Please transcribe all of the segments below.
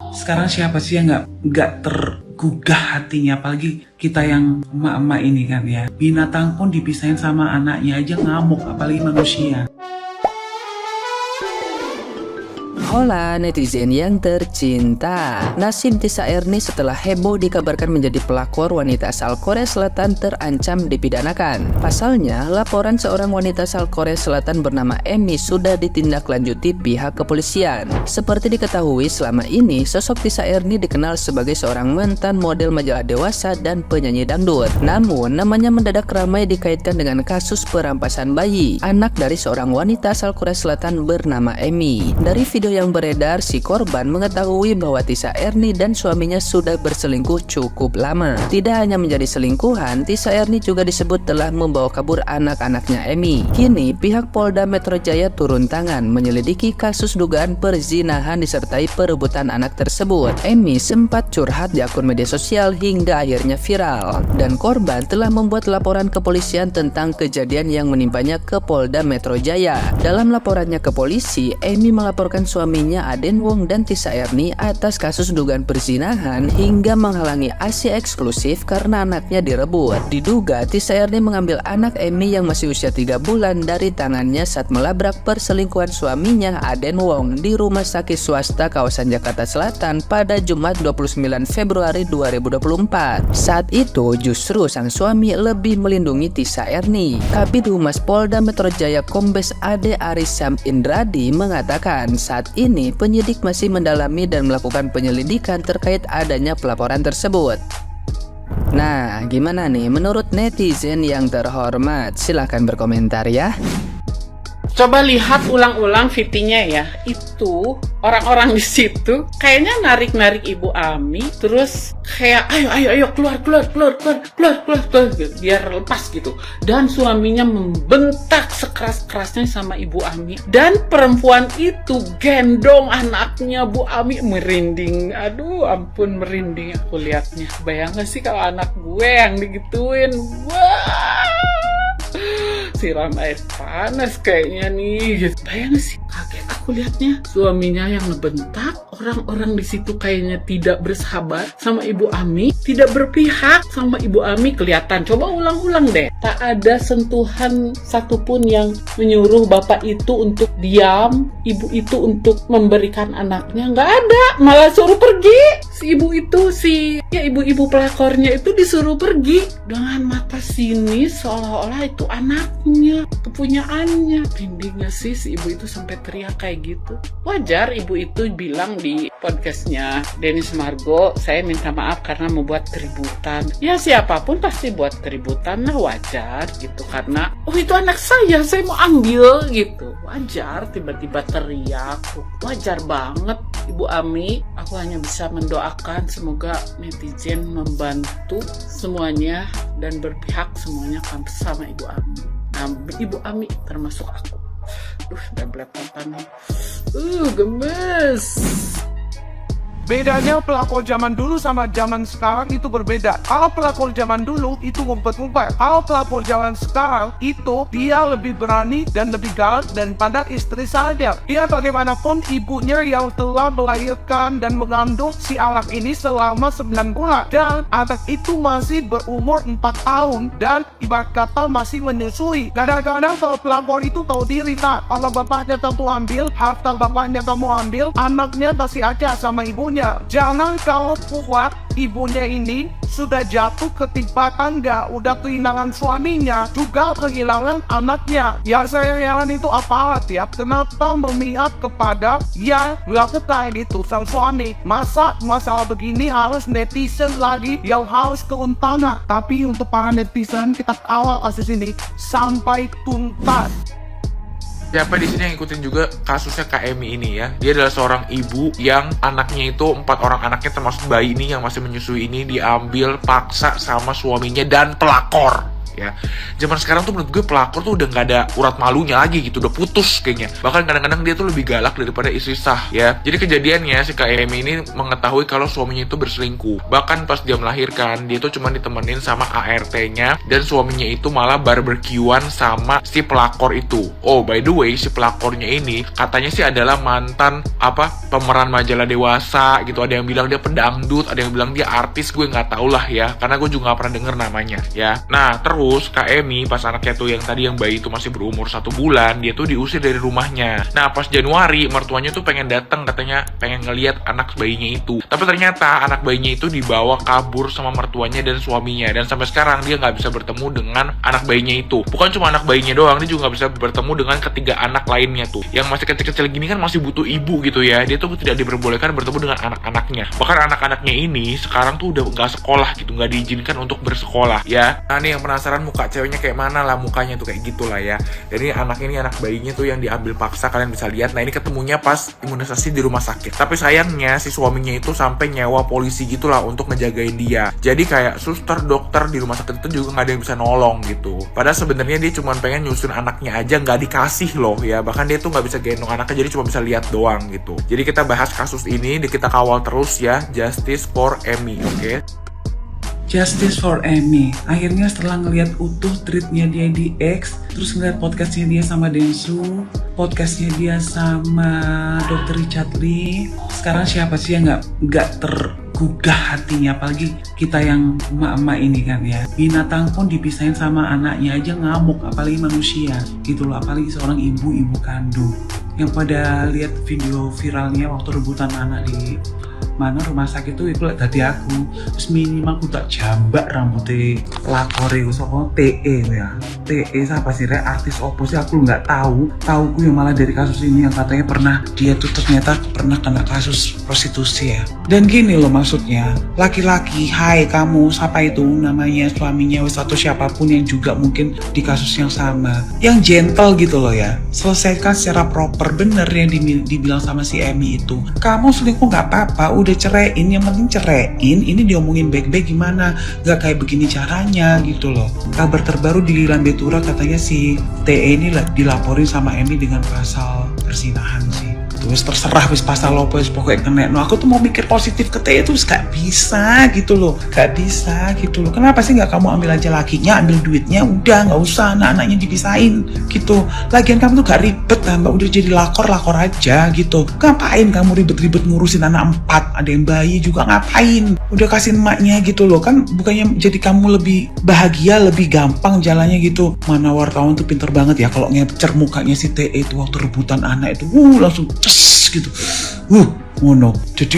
Sekarang siapa sih yang nggak tergugah hatinya, apalagi kita yang emak-emak ini kan ya. Binatang pun dipisahin sama anaknya aja ngamuk, apalagi manusia. Hola netizen yang tercinta. Nasib Tisa Erni setelah heboh dikabarkan menjadi pelakor wanita asal Korea Selatan terancam dipidanakan. Pasalnya, laporan seorang wanita asal Korea Selatan bernama Emi sudah ditindaklanjuti pihak kepolisian. Seperti diketahui, selama ini sosok Tisa Erni dikenal sebagai seorang mantan model majalah dewasa dan penyanyi dangdut. Namun, namanya mendadak ramai dikaitkan dengan kasus perampasan bayi, anak dari seorang wanita asal Korea Selatan bernama Emi. Dari video yang beredar, si korban mengetahui bahwa Tisa Erni dan suaminya sudah berselingkuh cukup lama. Tidak hanya menjadi selingkuhan, Tisa Erni juga disebut telah membawa kabur anak-anaknya Emi. Kini, pihak Polda Metro Jaya turun tangan menyelidiki kasus dugaan perzinahan disertai perebutan anak tersebut. Emi sempat curhat di akun media sosial hingga akhirnya viral. Dan korban telah membuat laporan kepolisian tentang kejadian yang menimpanya ke Polda Metro Jaya. Dalam laporannya ke polisi, Emi melaporkan suaminya Aden Wong dan Tisa Erni atas kasus dugaan perzinahan hingga menghalangi ASI eksklusif karena anaknya direbut. Diduga Tisa Erni mengambil anak Emi yang masih usia 3 bulan dari tangannya saat melabrak perselingkuhan suaminya Aden Wong di rumah sakit swasta kawasan Jakarta Selatan pada Jumat 29 Februari 2024. Saat itu justru sang suami lebih melindungi Tisa Erni. Kabid Humas Polda Metro Jaya Kombes Ade Arisam Indradi mengatakan saat ini penyidik masih mendalami dan melakukan penyelidikan terkait adanya pelaporan tersebut. Nah, gimana nih menurut netizen yang terhormat? Silahkan berkomentar ya. Coba lihat ulang-ulang VT-nya ya. Itu orang-orang di situ kayaknya narik-narik Ibu Ami, terus kayak ayo keluar gitu, biar lepas gitu. Dan suaminya membentak sekeras-kerasnya sama Ibu Ami. Dan perempuan itu gendong anaknya Bu Ami, merinding. Aduh, ampun, merinding aku lihatnya. Bayang gak sih kalau anak gue yang digituin? Wah, siram air panas kayaknya nih gitu. Bayang sih, kaget aku lihatnya. Suaminya yang ngebentak, orang-orang di situ kayaknya tidak bersahabat sama Ibu Ami, tidak berpihak sama Ibu Ami, kelihatan. Coba ulang-ulang deh. Tak ada sentuhan satupun yang menyuruh bapak itu untuk diam, ibu itu untuk memberikan anaknya. Nggak ada, malah suruh pergi. Si ibu itu, ibu-ibu pelakornya itu disuruh pergi dengan mata sinis seolah-olah itu anaknya, kepunyaannya. Rinding gak sih si ibu itu sampai teriak kayak gitu? Wajar ibu itu bilang di podcastnya Dennis Margo, saya minta maaf karena membuat keributan. Ya siapapun pasti buat keributan lah, wajar gitu, karena oh itu anak saya mau ambil gitu. Wajar tiba-tiba teriak, wajar banget Ibu Ami. Aku hanya bisa mendoakan semoga netizen membantu semuanya dan berpihak semuanya sama Ibu Ami. Nah, Ibu Ami termasuk aku. Udah belepotan nih. Gemes. Bedanya pelakor zaman dulu sama zaman sekarang itu berbeda. Kalau pelakor zaman dulu itu ngumpet-ngumpet. Kalau pelakor zaman sekarang itu dia lebih berani dan lebih galak daripada istri saya. Dia bagaimanapun ibunya yang telah melahirkan dan mengandung si anak ini selama 9 bulan. Dan anak itu masih berumur 4 tahun dan ibarat kata masih menyusui. Kadang-kadang kalau pelakor itu tahu diri, nah, kalau bapaknya kamu ambil, harta bapaknya kamu ambil, anaknya kasih aja sama ibunya. Jangan kalau kuat ibunya ini sudah jatuh ketimpa tangga, udah kehilangan suaminya, juga kehilangan anaknya. Ya saya heran itu apa ya? Kenapa memihak kepada yang melakukan itu sang suami? Masa masalah begini harus netizen lagi yang harus turun tangan? Tapi untuk para netizen kita kawal kasus ini sampai tuntas. Siapa di sini yang ngikutin juga kasusnya Kak Emi ini ya? Dia adalah seorang ibu yang anaknya itu 4 orang anaknya termasuk bayi ini yang masih menyusui ini diambil paksa sama suaminya dan pelakor. ya. Zaman sekarang tuh menurut gue pelakor tuh udah nggak ada urat malunya lagi gitu, udah putus kayaknya. Bahkan kadang-kadang dia tuh lebih galak daripada istri sah ya. Jadi kejadiannya si Kak Emi ini mengetahui kalau suaminya itu berselingkuh. Bahkan pas dia melahirkan, dia tuh cuma ditemenin sama ART-nya, dan suaminya itu malah barbekyuan sama si pelakor itu. Oh, by the way, si pelakornya ini katanya sih adalah mantan pemeran majalah dewasa gitu. Ada yang bilang dia pedangdut, ada yang bilang dia artis, gue nggak tahu lah ya, karena gue juga nggak pernah denger namanya ya. Nah, terus Kak Emi pas anaknya tuh yang tadi yang bayi itu masih berumur 1 bulan, dia tuh diusir dari rumahnya. Nah, pas Januari mertuanya tuh pengen datang, katanya pengen ngeliat anak bayinya itu. Tapi ternyata anak bayinya itu dibawa kabur sama mertuanya dan suaminya, dan sampai sekarang dia nggak bisa bertemu dengan anak bayinya itu. Bukan cuma anak bayinya doang, dia juga nggak bisa bertemu dengan ketiga anak lainnya tuh. Yang masih kecil-kecil gini kan masih butuh ibu gitu ya. Dia tuh tidak diperbolehkan bertemu dengan anak-anaknya. Bahkan anak-anaknya ini sekarang tuh udah nggak sekolah gitu, nggak diizinkan untuk bersekolah ya. Nah, nih yang penasaran muka ceweknya kayak mana lah, mukanya tuh kayak gitulah ya. Jadi anak bayinya tuh yang diambil paksa, kalian bisa lihat. Nah, ini ketemunya pas imunisasi di rumah sakit. Tapi sayangnya si suaminya itu sampai nyewa polisi gitulah untuk ngejagain dia. Jadi kayak suster, dokter di rumah sakit itu juga nggak ada yang bisa nolong gitu. Padahal sebenarnya dia cuma pengen nyusun anaknya aja, nggak dikasih loh ya. Bahkan dia tuh nggak bisa gendong anaknya, jadi cuma bisa lihat doang gitu. Jadi kita bahas kasus ini, kita kawal terus ya. Justice for Emi, oke? Justice for Emi. Akhirnya setelah ngelihat utuh tweetnya dia di X, terus ngeliat podcastnya dia sama Densu, podcastnya dia sama Dr. Richard Lee, sekarang siapa sih yang nggak tergugah hatinya? Apalagi kita yang emak-emak ini kan ya. Binatang pun dipisahin sama anaknya aja ngamuk, apalagi manusia gitu loh. Apalagi seorang ibu kandung. Yang pada lihat video viralnya waktu rebutan anak di rumah sakit itu lihat tadi aku, terus minimal aku tak jambak rambutnya lakor itu soal TE ya. TE siapa sih, artis opo sih, aku nggak tahu ku yang malah dari kasus ini yang katanya pernah dia tuh ternyata pernah kena kasus prostitusi ya. Dan gini loh maksudnya, laki-laki, hai kamu siapa itu namanya, suaminya atau siapapun yang juga mungkin di kasus yang sama, yang gentle gitu loh ya, selesaikan secara proper. Bener yang dibilang sama si Emi itu, kamu selingkuh nggak apa-apa, udah ceraiin, yang penting ceraiin, ini diomongin baik-baik gimana, nggak kayak begini caranya gitu loh. Kabar terbaru di Lambe Tura katanya si TE ini dilaporin sama Emi dengan pasal persinahan sih. Terus terserah wis pasal apa wis pokoknya kena. No, aku tuh mau mikir positif ke TE itu gak bisa gitu loh, gak bisa gitu loh. Kenapa sih nggak kamu ambil aja lakinya, ambil duitnya, udah nggak usah anak-anaknya dipisahin gitu. Lagian kamu tuh gak ribet lah mbak, udah jadi lakor aja gitu. Ngapain kamu ribet-ribet ngurusin anak 4, ada yang bayi juga, ngapain? Udah kasih emaknya gitu loh kan, bukannya jadi kamu lebih bahagia, lebih gampang jalannya gitu. Mana wartawan tuh pinter banget ya kalau ngecer mukanya si TE itu waktu rebutan anak itu, langsung gitu, ngono. Jadi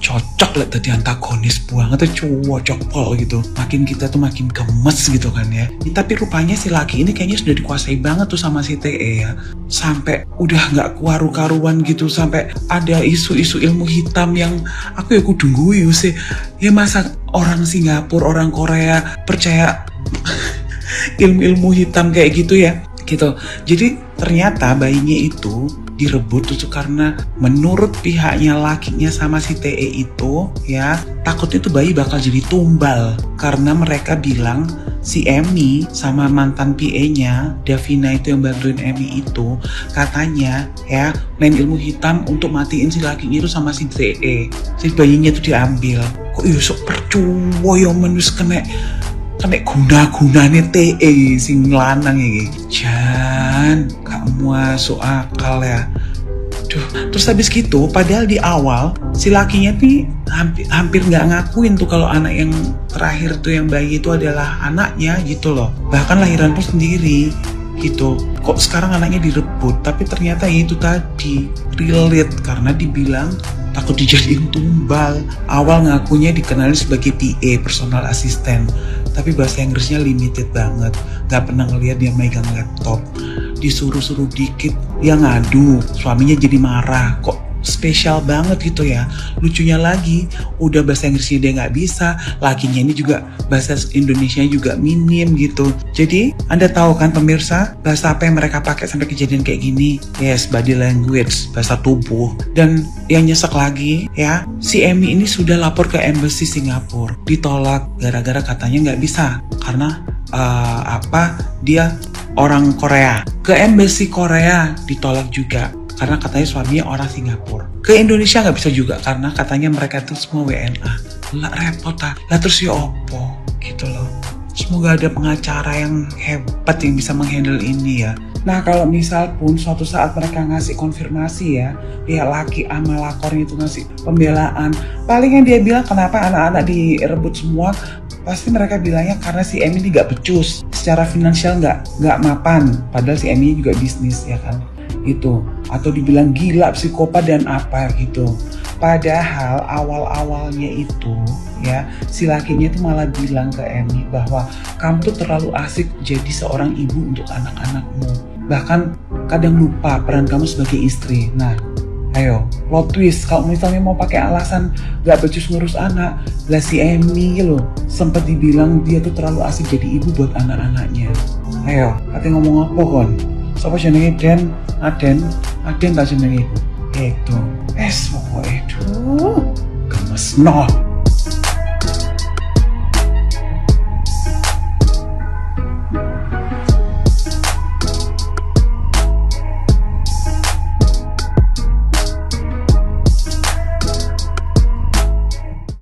cocok lah tadi antagonis banget tuh, cocok pol gitu. Makin kita tuh makin gemes gitu kan ya. Tapi rupanya si laki ini kayaknya sudah dikuasai banget tuh sama si TE ya. Sampai udah nggak karu-karuan gitu, sampai ada isu-isu ilmu hitam yang aku kudu guyu sih. Ya masa orang Singapura, orang Korea percaya ilmu-ilmu hitam kayak gitu ya. Gitu. Jadi ternyata bayinya itu direbut tuh karena menurut pihaknya lakinya sama si TE itu ya, takutnya tuh bayi bakal jadi tumbal karena mereka bilang si Emi sama mantan PA-nya Davina itu yang bantuin Emi itu katanya ya main ilmu hitam untuk matiin si lakinya itu sama si TE. Si bayinya itu diambil. Kok sok percuma ya menus kena guna-gunane TE sing lanang iki. Jan, gak masuk akal ya. Duh, terus habis gitu, padahal di awal si lakinya nih hampir nggak ngakuin tuh kalau anak yang terakhir tuh yang bayi itu adalah anaknya gitu loh. Bahkan lahiran pun sendiri gitu. Kok sekarang anaknya direbut? Tapi ternyata ya itu tadi relate karena dibilang takut dijadiin tumbal. Awal ngakunya dikenalin sebagai PA, personal assistant, tapi bahasa Inggrisnya limited banget. Gak pernah ngeliat dia megang laptop. Disuruh-suruh dikit dia ngadu, suaminya jadi marah. Kok spesial banget gitu ya. Lucunya lagi, udah bahasa Inggrisnya dia nggak bisa, lakinya ini juga bahasa Indonesia juga minim gitu. Jadi Anda tahu kan pemirsa, bahasa apa yang mereka pakai sampai kejadian kayak gini? Yes, body language, bahasa tubuh. Dan yang nyesek lagi ya, si Amy ini sudah lapor ke embassy Singapura, ditolak gara-gara katanya nggak bisa karena dia orang Korea. Ke embassy Korea ditolak juga karena katanya suaminya orang Singapura. Ke Indonesia nggak bisa juga karena katanya mereka itu semua WNA. Lah repot lah terus ya opo gitu loh. Semoga ada pengacara yang hebat yang bisa menghandle ini ya. Nah kalau misal pun suatu saat mereka ngasih konfirmasi ya, pihak laki sama lakornya itu ngasih pembelaan, paling yang dia bilang kenapa anak-anak direbut semua, pasti mereka bilangnya karena si Amy ini gak becus, secara finansial nggak mapan, padahal si Amy juga bisnis ya kan, itu. Atau dibilang gila, psikopat dan apa gitu. Padahal awal-awalnya itu ya, si lakinya itu malah bilang ke Amy bahwa kamu tuh terlalu asik jadi seorang ibu untuk anak-anakmu. Bahkan kadang lupa peran kamu sebagai istri. Nah, ayo, plot twist, kalau misalnya mau pakai alasan gak becus ngurus anak, lah si Amy loh sempat dibilang dia tuh terlalu asik jadi ibu buat anak-anaknya. Ayo, katanya ngomong apa kon? Siapa jenenge Aden tak jenenge ibu. Itu, pokoknya itu gemes no.